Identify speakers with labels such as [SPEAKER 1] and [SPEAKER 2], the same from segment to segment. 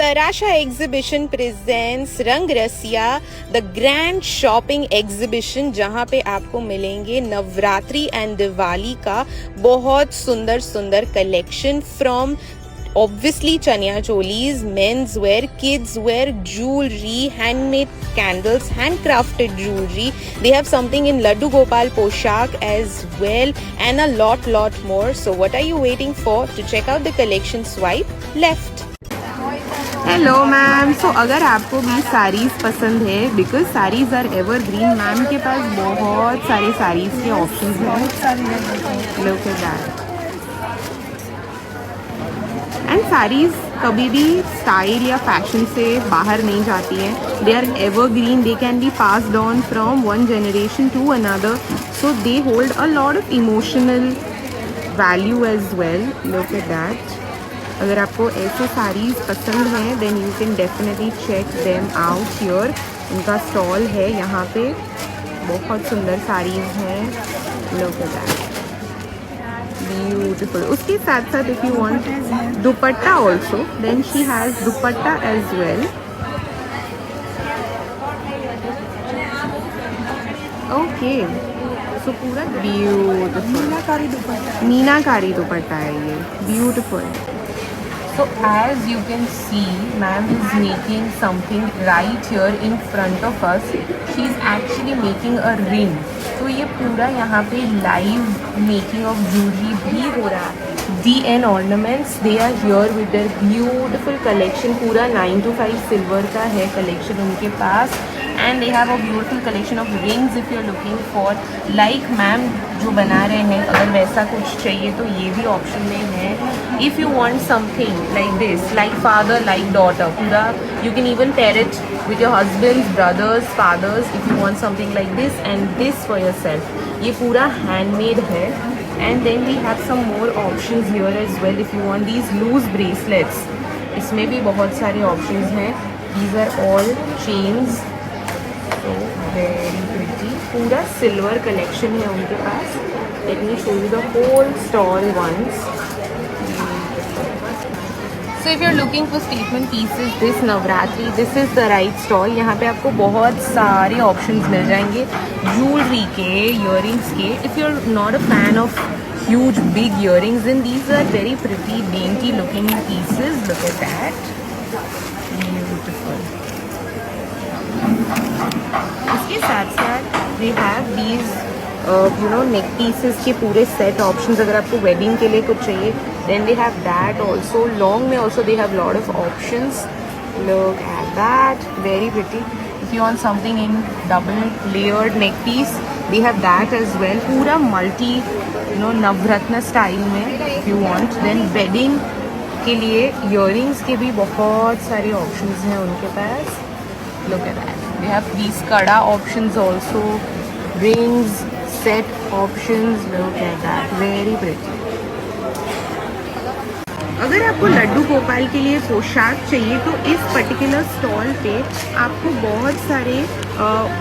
[SPEAKER 1] Tarasha Exhibition presents रंग रसिया the grand shopping exhibition, जहाँ पे आपको मिलेंगे नवरात्रि एंड दिवाली का बहुत सुंदर सुंदर collection from obviously chaniya cholis, men's wear, kids wear, jewelry, handmade candles, handcrafted jewelry. They have something in Laddu Gopal poshak as well and a lot more. So what are you waiting for? To check out the collection, swipe left. Hello ma'am, so अगर आपको भी साड़ीज़ पसंद है, because saris are evergreen, ma'am के पास बहुत सारे साड़ीज़ के ऑप्शंस हैं. Look at that. And saris कभी भी स्टाइल या फैशन से बाहर नहीं जाती हैं. They are evergreen, they can be passed on from one generation to another, so they hold a lot of emotional value as well. Look at that. अगर आपको ऐसे साड़ीज़ पसंद हैं then you can definitely check them out here. उनका stall है यहाँ पे, बहुत सुंदर साड़ीज़ हैं. Look at that, beautiful. उसके साथ साथ if you want dupatta also, then she has dupatta as well. Okay, सो पूरा ब्यूटीफुल मीनाकारी दुपट्टा है ये. Beautiful. So as you can see, ma'am is making something right here in front of us. She is actually making a ring. तो ये पूरा यहाँ पे live making of jewelry भी हो रहा है. DN Ornaments, they are here with their beautiful collection. पूरा 9 to 5 silver का है collection उनके पास. And they have a beautiful collection of rings if you're looking for, like ma'am जो बना रहे हैं, अगर वैसा कुछ चाहिए तो ये भी ऑप्शन में है. If you want something like this, like father, like daughter, पूरा you can even pair it with your husbands, brothers, fathers, if you want something like this and this for yourself. ये पूरा handmade है. And then we have some more options here as well if you want these loose bracelets. इसमें भी बहुत सारे options हैं. These are all chains. So very pretty. पूरा silver collection है उनके पास. Let me show you the whole stall once. So if you're looking for statement pieces this Navratri, this is the right stall. यहाँ पे आपको बहुत सारे options मिल जाएंगे jewelry के, earrings के. If you're not a fan of huge big earrings, then these are very pretty, dainty looking pieces. Look at that. Beautiful. इसके साथ साथ they have these neck pieces के पूरे set options. अगर आपको wedding के लिए कुछ चाहिए then they have that also. Long में also they have lot of options. Look at that, very pretty. If you want something in double layered neck piece, they have that as well. पूरा multi नवरत्न style में if you want. Then wedding के लिए earrings के भी बहुत सारे options हैं उनके पास. Look at that. They have these kada options also, rings, set options. Look at that, very pretty. अगर आपको लड्डू गोपाल के लिए पोशाक चाहिए तो इस पर्टिकुलर स्टॉल पे आपको बहुत सारे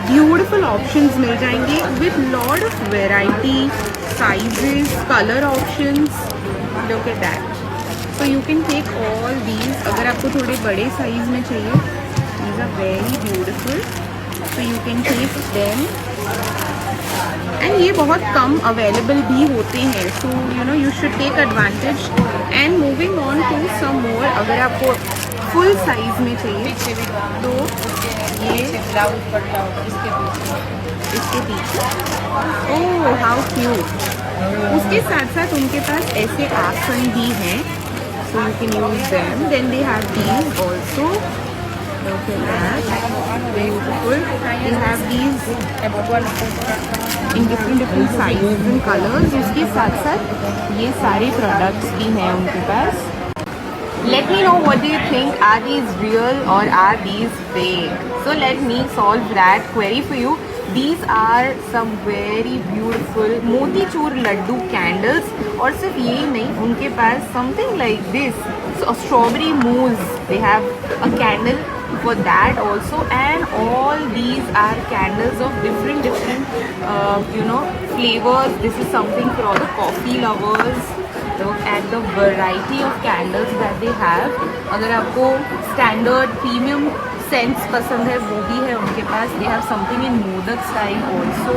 [SPEAKER 1] ब्यूटीफुल ऑप्शंस मिल जाएंगे with lot of variety, sizes, colour options. Look at that. So you can take all these. अगर आपको थोड़े बड़े साइज में चाहिए, these are very beautiful, so you can take them. And ये बहुत कम अवेलेबल भी होते हैं, so you should take advantage. And moving on to some more, अगर आपको फुल साइज में चाहिए तो ये इसके पीछे. Oh how cute. उसके साथ साथ उनके पास ऐसे आसन भी हैं, so you can use them. Then they have these also. Look at that, beautiful. They have these in different sizes and colors. उसके साथ साथ ये सारे products भी हैं उनके पास. Let me know what do you think. Are these real or are these fake? So let me solve that query for you. These are some very beautiful motichoor Laddu candles. और सिर्फ यही नहीं, उनके पास something like this, so strawberry mousse. They have a candle for that also, and all these are candles of different flavors. This is something for all the coffee lovers. Look at the variety of candles that they have. अगर आपको standard premium scents पसंद है वो भी है उनके पास. They have something in modak style also.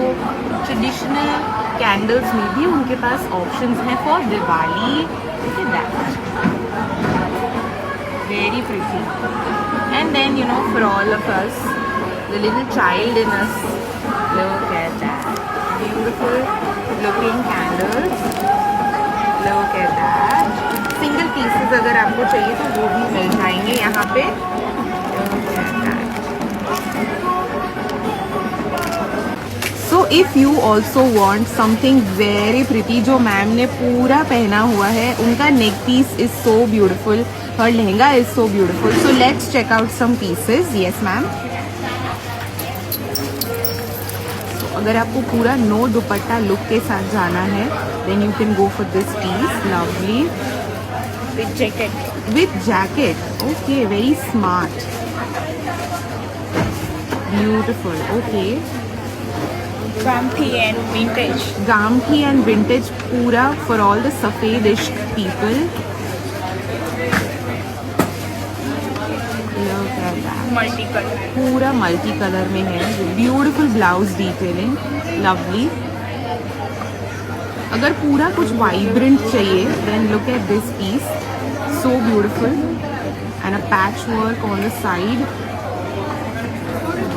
[SPEAKER 1] Traditional candles में भी उनके पास options हैं for Diwali. Look at that. Very pretty. And then you know, for all of us, the little child in us, look at that. Beautiful looking candles. Look at that. Single pieces अगर आपको चाहिए तो वो भी मिल जाएंगे यहाँ पे. Look at that. So if you also want something very pretty, जो मैम ने पूरा पहना हुआ है, उनका neck piece is so beautiful, her lehenga is so beautiful. So let's check out some pieces. Yes ma'am. अगर आपको पूरा नो दुपट्टा लुक के साथ जाना है, then you can go for this piece. Lovely.
[SPEAKER 2] With jacket.
[SPEAKER 1] With jacket. Okay, very smart. Beautiful. Okay.
[SPEAKER 2] Gamthi and vintage.
[SPEAKER 1] Gamthi and vintage पूरा for all the सफ़ेद इश्क people. Look at that.
[SPEAKER 2] Multicolor.
[SPEAKER 1] पूरा multi colour में है. Beautiful blouse detailing. Lovely. अगर पूरा कुछ vibrant चाहिए then look at this piece. So beautiful and a patch work on the side.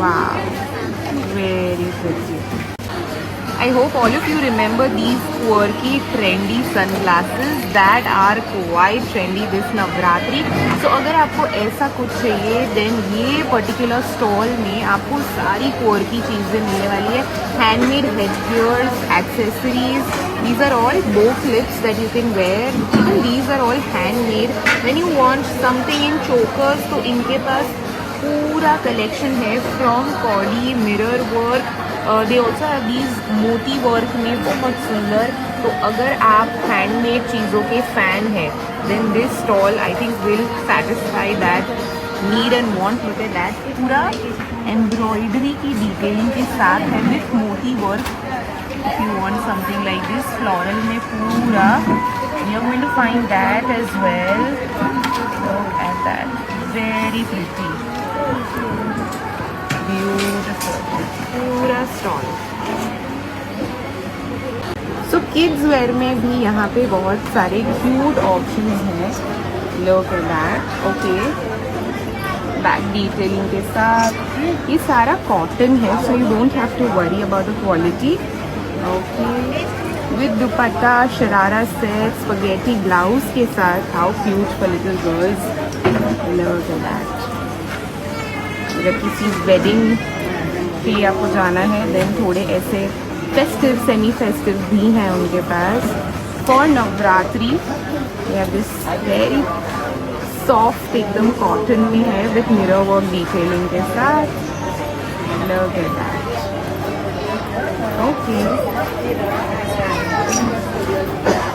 [SPEAKER 1] Wow, very pretty. I hope all of you remember these quirky, trendy sunglasses that are quite trendy this Navratri. So अगर आपको ऐसा कुछ चाहिए, then ये particular stall में आपको सारी quirky चीज़ें मिलने वाली है. Handmade headgears, accessories. These are all bow clips that you can wear. Even these are all handmade. When you want something in chokers, तो इनके पास पूरा collection है from Cody, mirror work. They also have these मोती work में बहुत सुंदर. तो अगर आप हैंडमेड चीज़ों के फ़ैन हैं then this stall I think will satisfy that need and want. Look at that. पूरा एम्ब्रॉयडरी की डिटेलिंग के साथ है with moti work. If you want something like this floral में पूरा you are going to find that as well. Look at that. Very pretty. Beautiful. पूरा stall. So kids wear में भी यहाँ पे बहुत सारे क्यूट ऑप्शंस हैं. Look at that. Okay, back detailing के साथ. ये सारा कॉटन है so you don't have to worry about the quality. Okay, with dupatta, sharara set, spaghetti blouse के साथ. How cute for little girls. Look at that. अगर किसी वेडिंग पे आपको जाना है देन थोड़े ऐसे फेस्टिव, सेमी फेस्टिव भी हैं उनके पास. For Navratri this very soft एकदम कॉटन में है विथ मिरर वर्क डिटेलिंग के साथ. Look at that. ओके,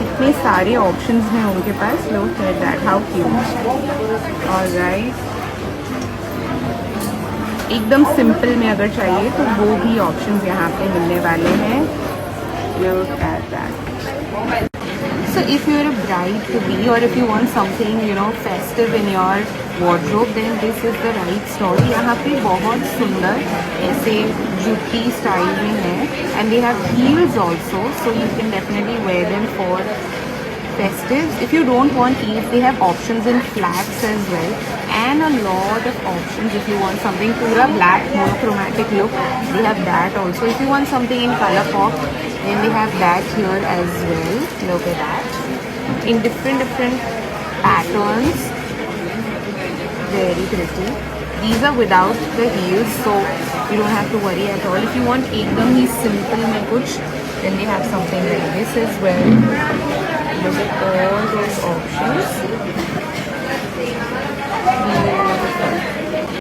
[SPEAKER 1] इतने सारे ऑप्शंस हैं उनके पास. Look at that. How cute. Alright. एकदम सिंपल में अगर चाहिए तो वो भी ऑप्शंस यहाँ पे मिलने वाले हैं. Look at that. So if you're a bride to be or if you want something you know festive in your wardrobe then this is the right stall. यहाँ पे बहुत सुंदर ऐसे जुटी स्टाइल में है and they have heels also so you can definitely wear them for festives. If you don't want heels they have options in flats as well. And a lot of options if you want something pura black monochromatic look they have that also. If you want something in color pop then they have that here as well. Look at that. In different patterns. Very pretty. These are without the heels so you don't have to worry at all. If you want ekdam hi simple mein kuch then they have something like this as well. Look at all those options. Beautiful.